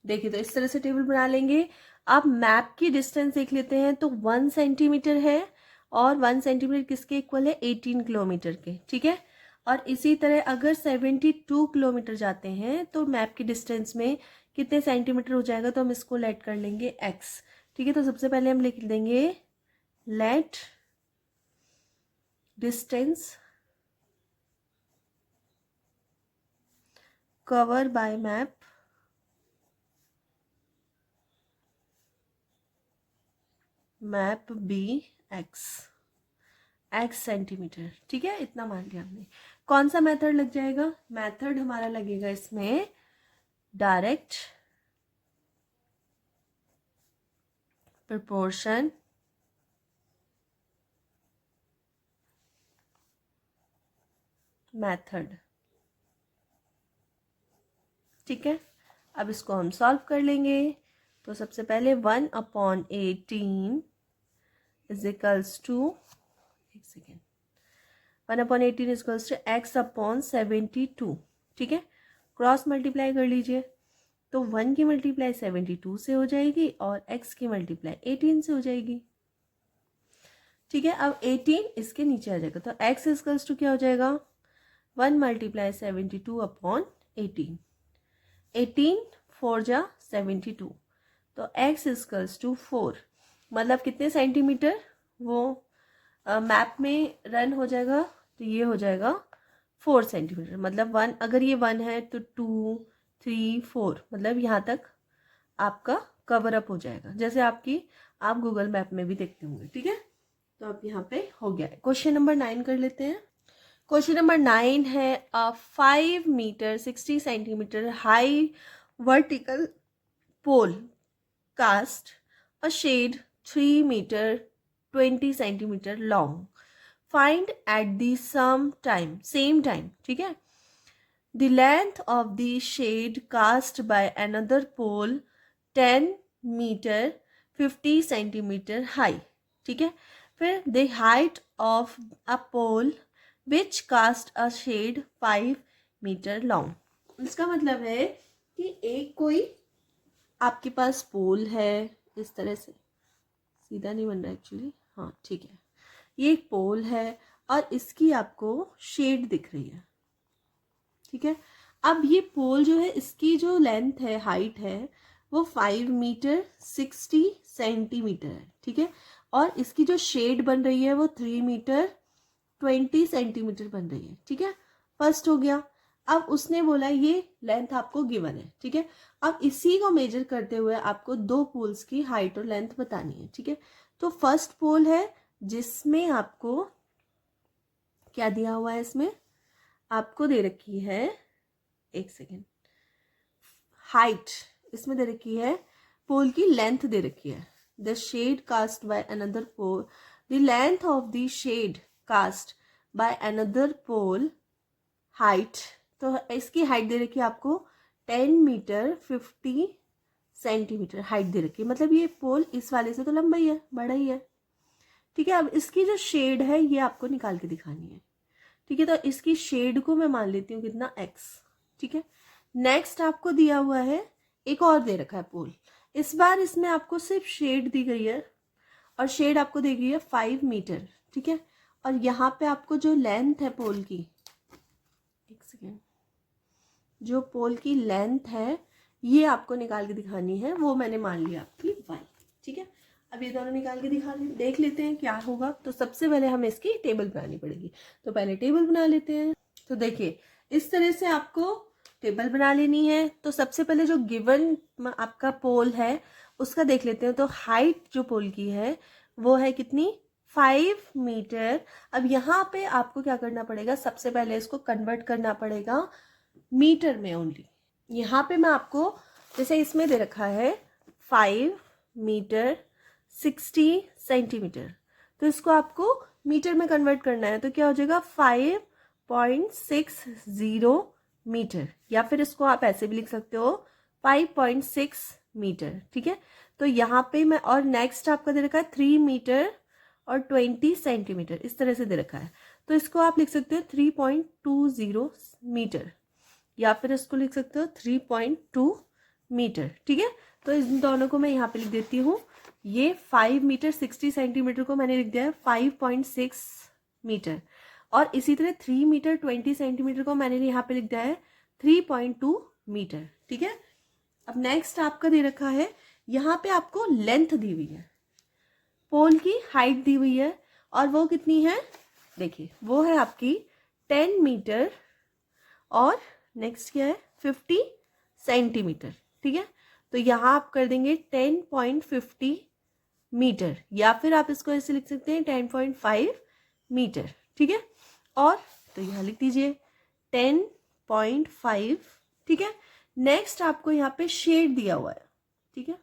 देखिए तो इस तरह से टेबल बना लेंगे। आप मैप की डिस्टेंस देख लेते हैं तो 1 सेंटीमीटर है, और 1 सेंटीमीटर किसके इक्वल है, 18 किलोमीटर के, ठीक है। और इसी तरह अगर 72 किलोमीटर जाते हैं तो मैप की डिस्टेंस में कितने सेंटीमीटर हो जाएगा, तो हम इसको लेट कर लेंगे x, ठीक है। तो सबसे पहले हम लिख देंगे let distance cover by map be x centimetre, ठीक है। इतना मान लिया हमने। कौन सा मेथड लग जाएगा, मेथड हमारा लगेगा इसमें डायरेक्ट प्रोपोर्शन मेथड, ठीक है। अब इसको हम सॉल्व कर लेंगे। तो सबसे पहले 1/18 इज इक्वल्स टू, एक second, 1/18 is equals to x/72, ठीक है। क्रॉस मल्टीप्लाई कर लीजिए तो 1 की मल्टीप्लाई 72 से हो जाएगी और x की मल्टीप्लाई 18 से हो जाएगी, ठीक है। अब 18 इसके नीचे आ जाएगा तो x इक्वल्स टू क्या हो जाएगा, 1 मल्टीप्लाई 72/18, 18 4 जा 72, तो x इक्वल्स टू 4। मतलब कितने सेंटीमीटर वो मैप में रन हो जाएगा, तो ये हो जाएगा 4 सेंटीमीटर। मतलब 1, अगर ये 1 है तो 2 3 4, मतलब यहाँ तक आपका कवर अप हो जाएगा, जैसे आप गूगल मैप में भी देखते होंगे, ठीक है। तो अब यहाँ पे हो गया है। क्वेश्चन नंबर 9 कर लेते हैं। क्वेश्चन नंबर 9 है a 5 metre 60 centimetre high vertical pole cast a shade 3 metre 20 centimetre long, find at the same time, ठीक है, the length of the shade cast by another pole 10 meter 50 centimeter high, ठीक है। फिर the height of a pole which cast a shade 5 meter long। इसका मतलब है कि एक कोई आपके पास पोल है, इस तरह से, सीधा नहीं बन रहा एक्चुअली, हाँ ठीक है, ये एक पोल है और इसकी आपको शेड दिख रही है, ठीक है। अब ये पोल जो है, इसकी जो लेंथ है, हाइट है, वो 5 मीटर 60 सेंटीमीटर है, ठीक है। और इसकी जो शेड बन रही है वो 3 मीटर 20 सेंटीमीटर बन रही है, ठीक है। फर्स्ट हो गया। अब उसने बोला ये लेंथ आपको गिवन है, ठीक है। अब इसी को मेजर करते हुए आपको दो पोल्स की हाइट और लेंथ बतानी है, ठीक है। तो फर्स्ट पोल है जिसमें आपको क्या दिया हुआ है, इसमें आपको दे रखी है, एक सेकेंड, हाइट इसमें दे रखी है, पोल की लेंथ दे रखी है। The shade cast by another pole, the length of the shade cast by another pole height, तो इसकी हाइट दे रखी है आपको 10 मीटर 50 सेंटीमीटर हाइट दे रखी है। मतलब ये पोल इस वाले से तो लंबा ही है, बड़ा ही है, ठीक है। अब इसकी जो शेड है ये आपको निकाल के दिखानी है, ठीक है। तो इसकी शेड को मैं मान लेती हूँ कितना, x, ठीक है। नेक्स्ट आपको दिया हुआ है, एक और दे रखा है पोल। इस बार इसमें आपको सिर्फ शेड दी गई है और शेड आपको दी गई है 5 मीटर, ठीक है। और यहाँ पे आपको जो लेंथ है पोल की, एक सेकेंड, जो पोल की लेंथ है ये आपको निकाल के दिखानी है, वो मैंने मान लिया आपकी y, ठीक है। अब ये दोनों निकाल के देख लेते हैं क्या होगा। तो सबसे पहले हमें इसकी टेबल बनानी पड़ेगी, तो पहले टेबल बना लेते हैं। तो देखिए इस तरह से आपको टेबल बना लेनी है। तो सबसे पहले जो गिवन आपका पोल है उसका देख लेते हैं। तो हाइट जो पोल की है वो है कितनी, 5 मीटर। अब यहाँ पे आपको क्या करना पड़ेगा, सबसे पहले इसको कन्वर्ट करना पड़ेगा मीटर में ओनली। यहाँ पे मैं आपको, जैसे इसमें दे रखा है 5 मीटर 60 सेंटीमीटर, तो इसको आपको मीटर में कन्वर्ट करना है। तो क्या हो जाएगा 5.60 मीटर, या फिर इसको आप ऐसे भी लिख सकते हो 5.6 मीटर, ठीक है। तो यहाँ पे मैं, और नेक्स्ट आपका दे रखा है 3 मीटर और 20 सेंटीमीटर, इस तरह से दे रखा है। तो इसको आप लिख सकते हो 3.20 मीटर, या फिर इसको लिख सकते हो 3.2 मीटर, ठीक है। तो इन दोनों को मैं यहाँ पे लिख देती हूँ। ये 5 मीटर 60 सेंटीमीटर को मैंने लिख दिया है 5.6 मीटर, और इसी तरह 3 मीटर 20 सेंटीमीटर को मैंने यहाँ पे लिख दिया है 3.2 मीटर, ठीक है। अब नेक्स्ट आपका दे रखा है, यहाँ पे आपको लेंथ दी हुई है, पोल की हाइट दी हुई है, और वो कितनी है, देखिए वो है आपकी 10 मीटर और नेक्स्ट क्या है 50 सेंटीमीटर, ठीक है। तो यहाँ आप कर देंगे 10.50 मीटर, या फिर आप इसको ऐसे लिख सकते हैं 10.5 मीटर, ठीक है। और तो यहाँ लिख दीजिए 10.5, ठीक है। नेक्स्ट आपको यहाँ पे शेड दिया हुआ है, ठीक है,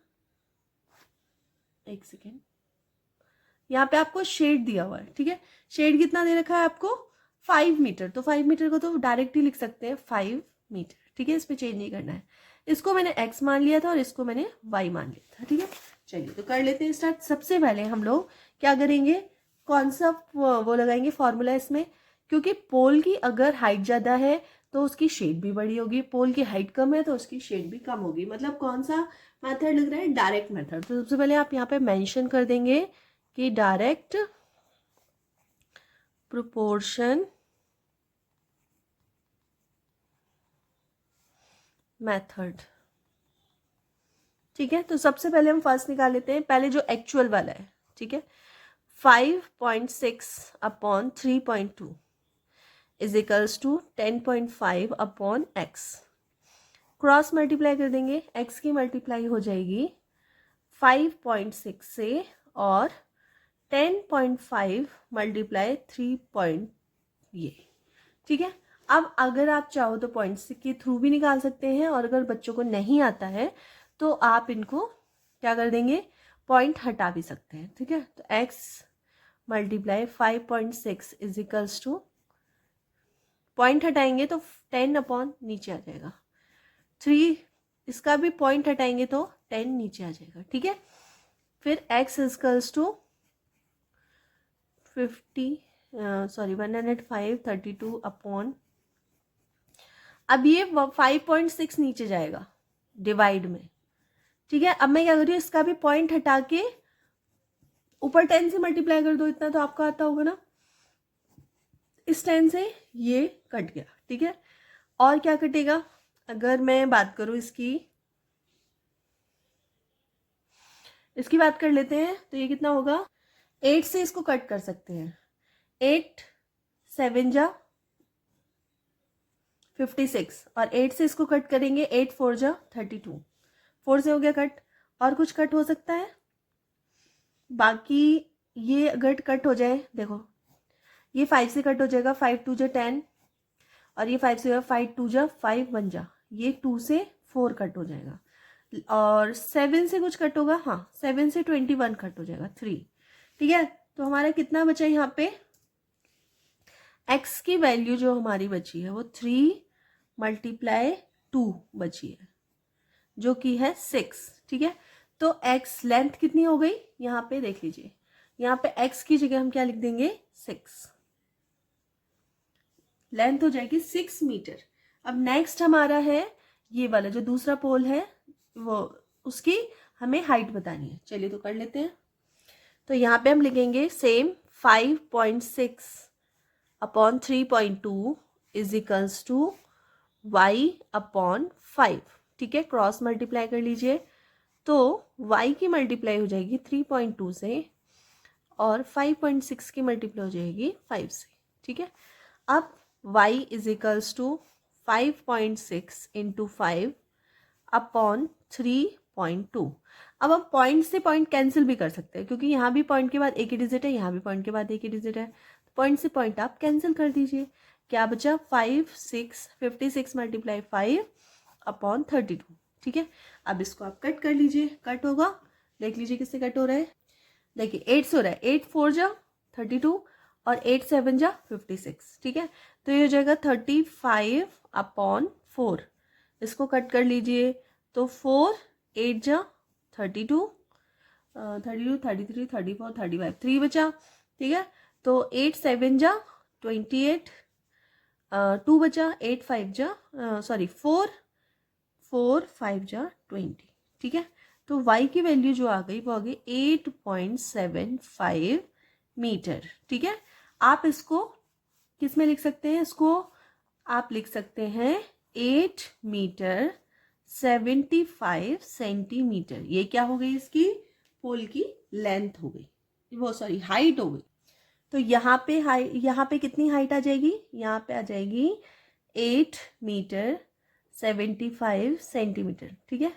एक सेकेंड, यहाँ पे आपको शेड दिया हुआ है, ठीक है। शेड कितना दे रखा है आपको 5 मीटर, तो 5 मीटर को तो डायरेक्ट ही लिख सकते हैं 5 मीटर, ठीक है। इसमें चेंज नहीं करना है। इसको मैंने x मान लिया था और इसको मैंने y मान लिया था, ठीक है। चलिए तो कर लेते हैं स्टार्ट। सबसे पहले हम लोग क्या करेंगे, कौन सा वो लगाएंगे फॉर्मूला इसमें, क्योंकि पोल की अगर हाइट ज़्यादा है तो उसकी शेड भी बड़ी होगी, पोल की हाइट कम है तो उसकी शेड भी कम होगी। मतलब कौन सा मेथड लग रहा है, डायरेक्ट मेथड। तो सबसे पहले आप यहाँ पे मेंशन कर देंगे कि डायरेक्ट प्रोपोर्शन मेथड, ठीक है। तो सबसे पहले हम फर्स्ट निकाल लेते हैं, पहले जो एक्चुअल वाला है, ठीक है। 5.6 upon 3.2 is equals to 10.5 upon x। Cross multiply कर देंगे, x की मल्टीप्लाई हो जाएगी 5.6 से, और 10.5 मल्टीप्लाई 3 ये, ठीक है। अब अगर आप चाहो तो पॉइंट्स के थ्रू भी निकाल सकते हैं, और अगर बच्चों को नहीं आता है तो आप इनको क्या कर देंगे, पॉइंट हटा भी सकते हैं, ठीक है। तो x multiply 5.6 is equals to, point हटाएंगे तो 10 अपॉन नीचे आ जाएगा, 3 इसका भी पॉइंट हटाएंगे तो 10 नीचे आ जाएगा, ठीक है। फिर x इजकल्स टू 105 अपॉन, अब ये 5.6 नीचे जाएगा डिवाइड में, ठीक है। अब मैं क्या कर रही हूँ, इसका भी पॉइंट हटा के ऊपर 10 से मल्टीप्लाई कर दो, इतना तो आपका आता होगा ना। इस 10 से ये कट गया, ठीक है। और क्या कटेगा, अगर मैं बात करूं इसकी बात कर लेते हैं, तो ये कितना होगा, 8 से इसको कट कर सकते हैं। 8 7 जा 56, और 8 से इसको कट करेंगे, 8 4 जा 32, 4 से हो गया कट। और कुछ कट हो सकता है बाकी, ये अगर कट हो जाए, देखो ये 5 से कट हो जाएगा, 5 2 जा 10, और ये 5 से होगा 5 2 जा 5 1 जा, ये 2 से 4 कट हो जाएगा। और 7 से कुछ कट होगा, हाँ 7 से 21 कट हो जाएगा 3, ठीक है। तो हमारा कितना बचा यहाँ पे, x की वैल्यू जो हमारी बची है वो 3 × 2 बची है, जो कि है 6, ठीक है। तो x लेंथ कितनी हो गई, यहाँ पे देख लीजिए, यहाँ पे x की जगह हम क्या लिख देंगे, 6, लेंथ हो जाएगी 6 मीटर। अब नेक्स्ट हमारा है ये वाला जो दूसरा पोल है, वो उसकी हमें हाइट बतानी है। चलिए तो कर लेते हैं। तो यहाँ पे हम लिखेंगे same 5.6 upon 3.2 is equals to y upon 5, ठीक है। क्रॉस मल्टीप्लाई कर लीजिए, तो y की मल्टीप्लाई हो जाएगी 3.2 से, और 5.6 की मल्टीप्लाई हो जाएगी 5 से, ठीक है। अब y is equals to 5.6 into 5 upon 3.2। अब हम पॉइंट से पॉइंट कैंसिल भी कर सकते हैं, क्योंकि यहाँ भी पॉइंट के बाद एक ही डिजिट है, यहाँ भी पॉइंट के बाद एक ही डिजिट है। पॉइंट से पॉइंट आप कैंसिल कर दीजिए, क्या बचा, 56 मल्टीप्लाई 5 अपॉन 32, ठीक है। अब इसको आप कट कर लीजिए, कट होगा, देख लीजिए किससे कट हो रहा है, देखिए 8 से हो रहा है, 8 4 जा 32, और 8 7 जा 56, ठीक है। तो ये हो जाएगा 35 अपॉन 4, इसको कट कर लीजिए, तो 4 8 जा 32, 32 33 34 35, 3 बचा, ठीक है। तो 8 7 जा 28, 2 बचा, 8 5 जा 4 5 जा 20, ठीक है। तो y की वैल्यू जो आ गई वो आ गई 8.75 मीटर, ठीक है। आप इसको किस में लिख सकते हैं, इसको आप लिख सकते हैं 8 मीटर 75 सेंटीमीटर। ये क्या हो गई, इसकी पोल की लेंथ हो गई, वो सॉरी हाइट हो गई। तो यहाँ पे कितनी हाइट आ जाएगी, यहाँ पे आ जाएगी 8 मीटर 75 सेंटीमीटर, ठीक है,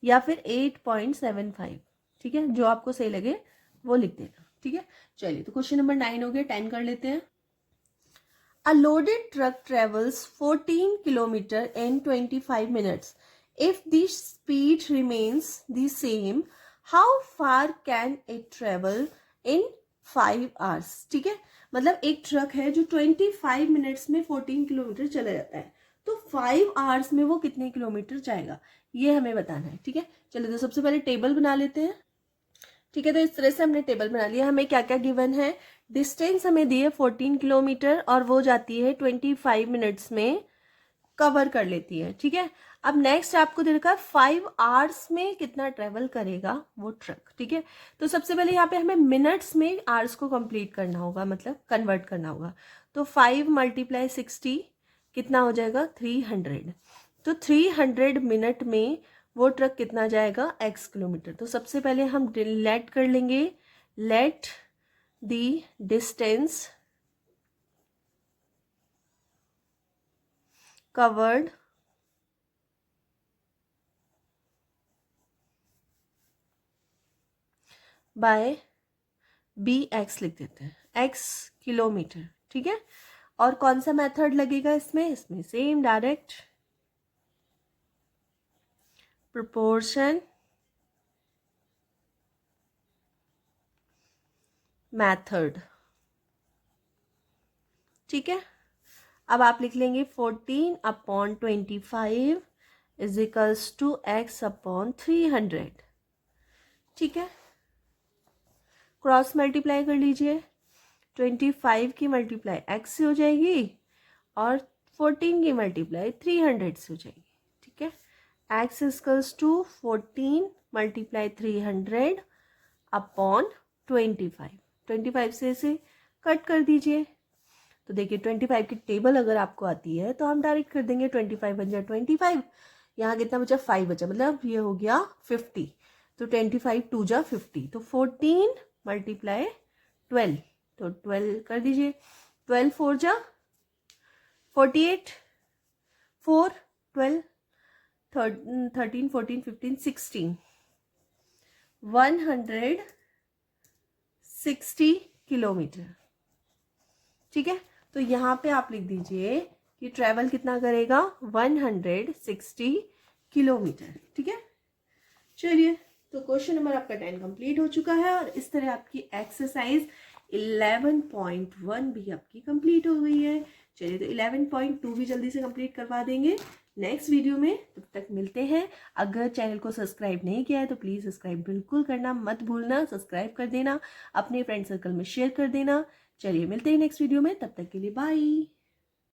या फिर 8.75, ठीक है। जो आपको सही लगे वो लिख देना, ठीक है। चलिए तो क्वेश्चन नंबर 9 हो गया, 10 कर लेते हैं। A loaded truck travels 14 kilometers in 25 minutes. If the speed remains the same, how far can it travel in 5 hours? ठीक है, मतलब एक ट्रक है जो 25 मिनट्स में 14 किलोमीटर चला जाता है, तो 5 आवर्स में वो कितने किलोमीटर जाएगा, ये हमें बताना है, ठीक है। चलिए तो सबसे पहले टेबल बना लेते हैं, ठीक है। तो इस तरह से हमने टेबल बना लिया, हमें क्या क्या गिवन है, डिस्टेंस हमें दी है 14 किलोमीटर, और वो जाती है 25 मिनट्स में कवर कर लेती है, ठीक है। अब नेक्स्ट आपको दे रखा है 5 आवर्स में कितना ट्रेवल करेगा वो ट्रक, ठीक है। तो सबसे पहले यहाँ पे हमें मिनट्स में आवर्स को कंप्लीट करना होगा, मतलब कन्वर्ट करना होगा। तो 5 × 60 कितना हो जाएगा, 300। तो 300 मिनट में वो ट्रक कितना जाएगा, x किलोमीटर। तो सबसे पहले हम लेट कर लेंगे, let the distance covered by bx लिख देते हैं, x किलोमीटर, ठीक है। और कौन सा मेथड लगेगा इसमें सेम डायरेक्ट प्रोपोर्शन मेथड, ठीक है। अब आप लिख लेंगे 14 upon 25 is equals to x upon 300, ठीक है। क्रॉस मल्टीप्लाई कर लीजिए, 25 की मल्टीप्लाई x से हो जाएगी, और 14 की मल्टीप्लाई 300 से हो जाएगी, ठीक है। x इक्वल्स टू 14 × 300 अपॉन 25 से इसे कट कर दीजिए। तो देखिए 25 की टेबल अगर आपको आती है तो हम डायरेक्ट कर देंगे 25 बन जाए 25, यहाँ कितना बचा 5 बचा, मतलब ये हो गया 50। तो 25 2 जा 50, तो 14 मल्टीप्लाई 12, तो 12 कर दीजिए। 12 4 जा 48, 4 12 13 14 15 16, 160 किलोमीटर। ठीक है, तो यहाँ पे आप लिख दीजिए कि ट्रैवल कितना करेगा 160 किलोमीटर। ठीक है, चलिए तो क्वेश्चन नंबर आपका 10 कंप्लीट हो चुका है और इस तरह आपकी एक्सरसाइज 11.1 भी आपकी कंप्लीट हो गई है। चलिए तो 11.2 भी जल्दी से कंप्लीट करवा देंगे नेक्स्ट वीडियो में। तब तक मिलते हैं। अगर चैनल को सब्सक्राइब नहीं किया है तो प्लीज़ सब्सक्राइब बिल्कुल करना मत भूलना, सब्सक्राइब कर देना, अपने फ्रेंड सर्कल में शेयर कर देना। चलिए मिलते हैं नेक्स्ट वीडियो में, तब तक के लिए बाय।